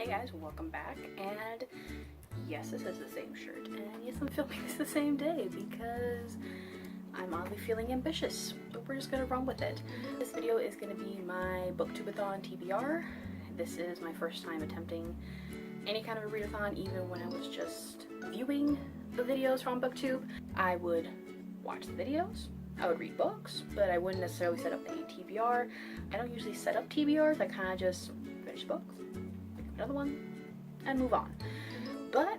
Hey guys, welcome back, and yes, this is the same shirt, and yes, I'm filming this the same day because I'm oddly feeling ambitious, but we're just gonna run with it. This video is gonna be my Booktubeathion TBR. This is my first time attempting any kind of a readathon, even when I was just viewing the videos from Booktube. I would watch the videos, I would read books, but I wouldn't necessarily set up a TBR. I don't usually set up TBRs, I kind of just finish books, pick up another one, and move on. But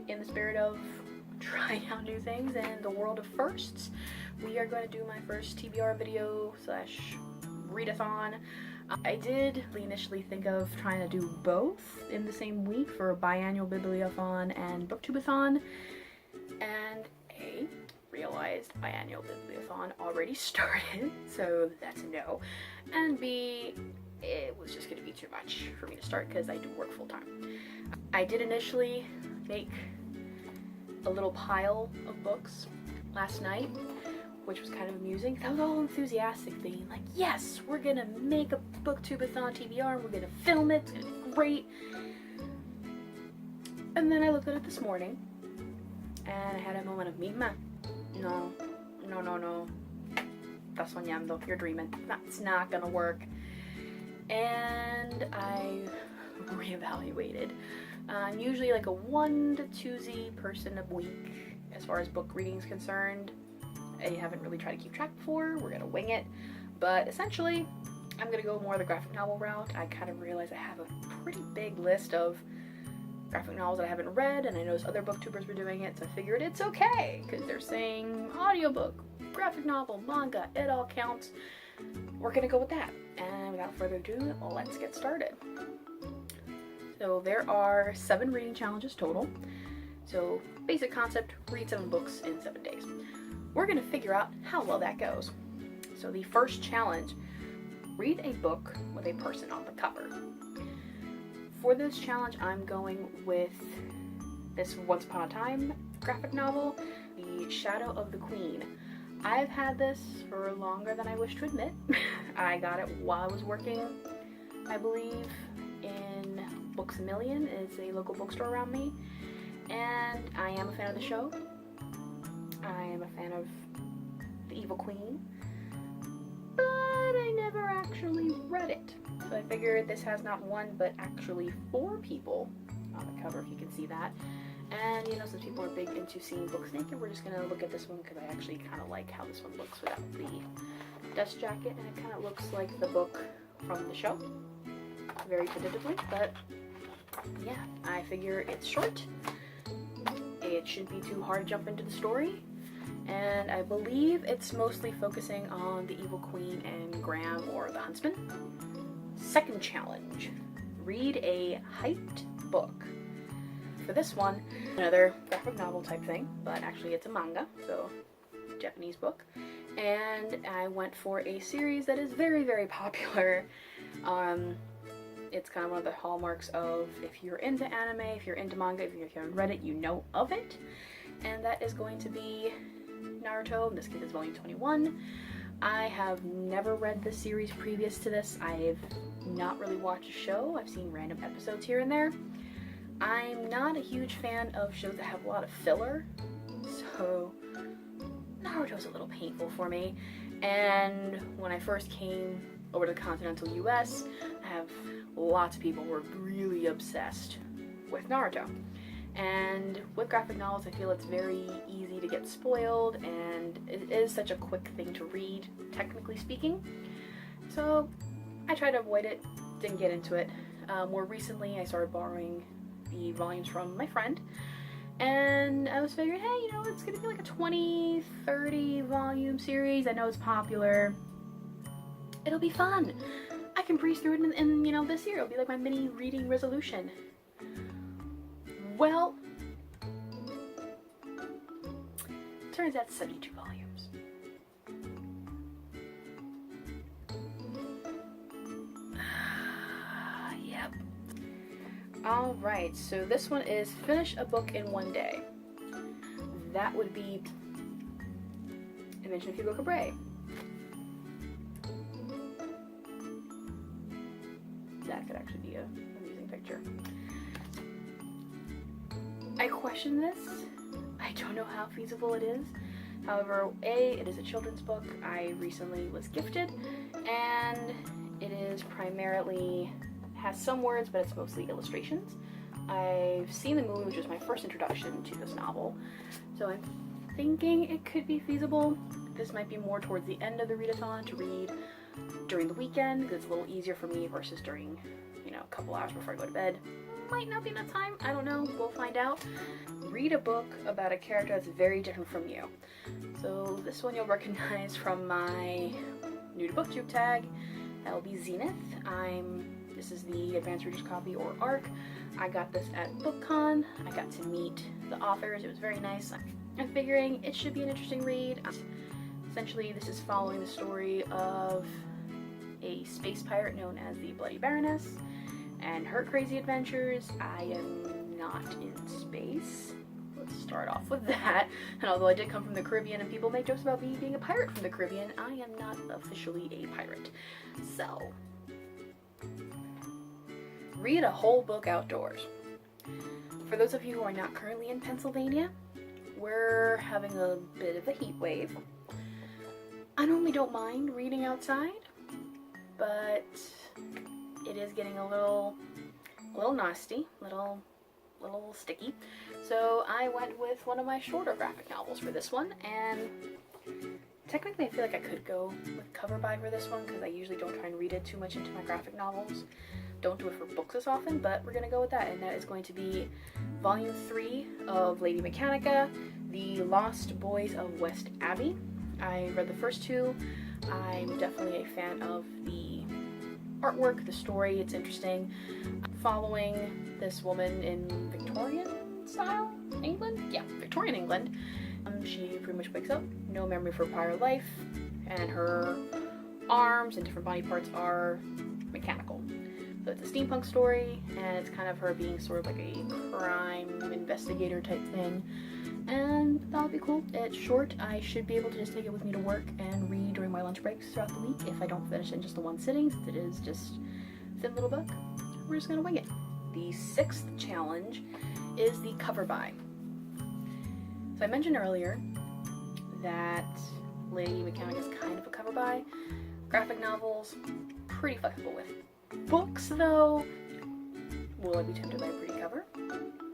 in the spirit of trying out new things and the world of firsts, we are going to do my first TBR video slash readathon. I did initially think of trying to do both in the same week for a biannual bibliothon and Booktubeathon, and A, realized biannual bibliothon already started, so that's a no, and B, it was just going to be too much for me to start because I do work full-time. I did initially make a little pile of books last night, which was kind of amusing. I was all enthusiastic, being like, yes, we're gonna make a Booktubeathon TBR, and we're gonna film it, it's gonna be great. And then I looked at it this morning, and I had a moment of, Mima, no, estás soñando, you're dreaming, that's not gonna work. And I reevaluated. I'm usually like a 1 to 2Z person a week as far as book reading is concerned. I haven't really tried to keep track before, we're gonna wing it, but essentially I'm gonna go more the graphic novel route. I kind of realized I have a pretty big list of graphic novels that I haven't read, and I noticed other booktubers were doing it, so I figured it's okay, because they're saying audiobook, graphic novel, manga, it all counts. We're gonna go with that, and without further ado, let's get started. So there are 7 reading challenges total. So basic concept, read 7 books in 7 days. We're gonna figure out how well that goes. So the first challenge, read a book with a person on the cover. For this challenge, I'm going with this Once Upon a Time graphic novel, The Shadow of the Queen. I've had this for longer than I wish to admit. I got it while I was working, I believe, in Books A Million. It's a local bookstore around me, and I am a fan of the show. I am a fan of The Evil Queen, but I never actually read it. So I figured this has not 1, but actually 4 people on the cover, if you can see that. And you know, since people are big into seeing books naked, we're just gonna look at this one because I actually kind of like how this one looks without the dust jacket, and it kind of looks like the book from the show, very tentatively, but yeah, I figure it's short, it shouldn't be too hard to jump into the story, and I believe it's mostly focusing on the Evil Queen and Graham, or the Huntsman. Second challenge, read a hyped book. For this one, another graphic novel type thing, but actually it's a manga, so Japanese book, and I went for a series that is very, very popular. It's kind of one of the hallmarks of, if you're into anime, if you're into manga, if you haven't read it, you know of it, and that is going to be Naruto. In this case, it's volume 21. I have never read the series previous to this. I've not really watched a show. I've seen random episodes here and there. I'm not a huge fan of shows that have a lot of filler, so Naruto's a little painful for me. And when I first came over to the continental US, I have lots of people who are really obsessed with Naruto. And with graphic novels, I feel it's very easy to get spoiled, and it is such a quick thing to read, technically speaking. So I tried to avoid it, didn't get into it. More recently, I started borrowing the volumes from my friend, and I was figuring, hey, you know, it's gonna be like a 20, 30 volume series. I know it's popular. It'll be fun. I can breeze through it in you know, this year. It'll be like my mini reading resolution. Well, turns out 72 volumes. Yep. Alright, so this one is finish a book in 1 day. That would be Invention of Hugo Cabret. That could actually be a amusing picture. I question this. I don't know how feasible it is. However, it is a children's book I recently was gifted, and it is primarily, has some words, but it's mostly illustrations. I've seen the movie, which was my first introduction to this novel, so I'm thinking it could be feasible. This might be more towards the end of the readathon to read during the weekend, because it's a little easier for me versus during, you know, a couple hours before I go to bed. Might not be enough time, I don't know, we'll find out. Read a book about a character that's very different from you. So this one you'll recognize from my new to booktube tag. That'll be Zenith. This is the advanced reader's copy, or ARC. I got this at BookCon. I got to meet the authors. It was very nice. I'm figuring it should be an interesting read. Essentially, this is following the story of a space pirate known as the Bloody Baroness and her crazy adventures. I am not in space. Let's start off with that. And although I did come from the Caribbean and people make jokes about me being a pirate from the Caribbean, I am not officially a pirate. So, read a whole book outdoors. For those of you who are not currently in Pennsylvania, we're having a bit of a heat wave. I normally don't mind reading outside, but it is getting a little nasty, little sticky. So I went with one of my shorter graphic novels for this one, and technically I feel like I could go with cover by for this one because I usually don't try and read it too much into my graphic novels. Don't do it for books as often, but we're gonna go with that, and that is going to be Volume 3 of Lady Mechanica, The Lost Boys of West Abbey. I read the first two. I'm definitely a fan of the artwork, the story, it's interesting. Following this woman in Victorian style England? Yeah, Victorian England. She pretty much wakes up, no memory of her prior life, and her arms and different body parts are mechanical. So it's a steampunk story, and it's kind of her being sort of like a crime investigator type thing. And that would be cool. It's short. I should be able to just take it with me to work and read during my lunch breaks throughout the week if I don't finish in just the one sitting, since it is just a thin little book. We're just gonna wing it. The 6th challenge is the cover by. So I mentioned earlier that Lady Mechanica is kind of a cover by. Graphic novels, pretty flexible with. Books though, will I be tempted by a pretty cover?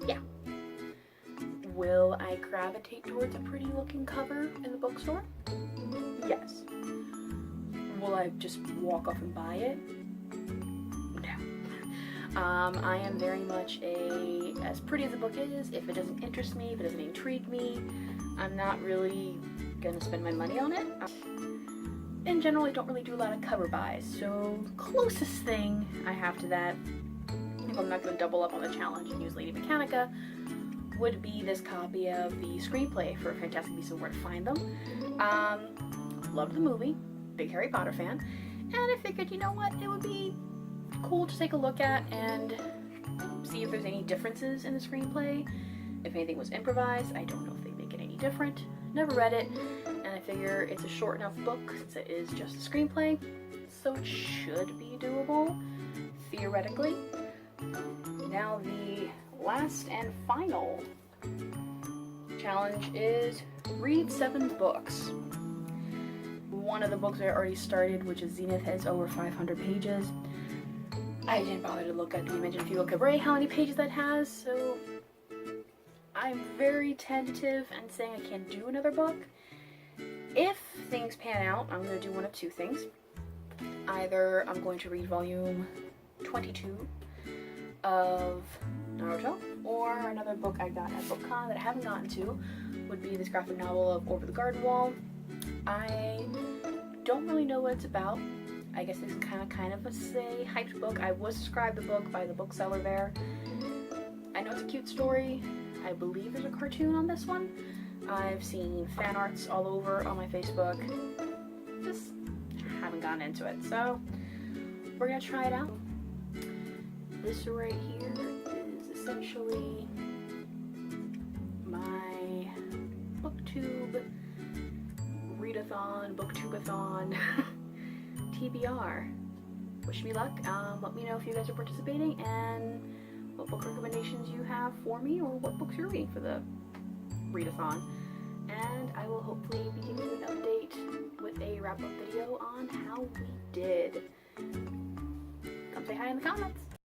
Yeah. Will I gravitate towards a pretty looking cover in the bookstore? Yes. Will I just walk off and buy it? No. I am very much as pretty as the book is, if it doesn't interest me, if it doesn't intrigue me, I'm not really gonna spend my money on it. In general, I don't really do a lot of cover buys, so the closest thing I have to that, if I'm not gonna double up on the challenge and use Lady Mechanica, would be this copy of the screenplay for Fantastic Beasts and Where to Find Them. Loved the movie, big Harry Potter fan, and I figured, you know what, it would be cool to take a look at and see if there's any differences in the screenplay. If anything was improvised, I don't know if they make it any different. Never read it, and I figure it's a short enough book since it is just a screenplay, so it should be doable, theoretically. Now the last and final challenge is read 7 books. One of the books I already started, which is Zenith, has over 500 pages. I didn't bother to look at the Imagine If You Will Cabaret how many pages that has, so I'm very tentative and saying I can't do another book. If things pan out, I'm going to do one of two things. Either I'm going to read volume 22 of Naruto, or another book I got at BookCon that I haven't gotten to would be this graphic novel of Over the Garden Wall. I don't really know what it's about. I guess it's kind of a hyped book. I was described the book by the bookseller there. I know it's a cute story. I believe there's a cartoon on this one. I've seen fan arts all over on my Facebook. Just haven't gotten into it, so we're gonna try it out. This right here is essentially my booktube readathon, booktubeathon TBR. wish me luck. Let me know if you guys are participating and what book recommendations you have for me, or what books you're reading for the readathon. And I will hopefully be giving you an update with a wrap-up video on how we did. Come say hi in the comments.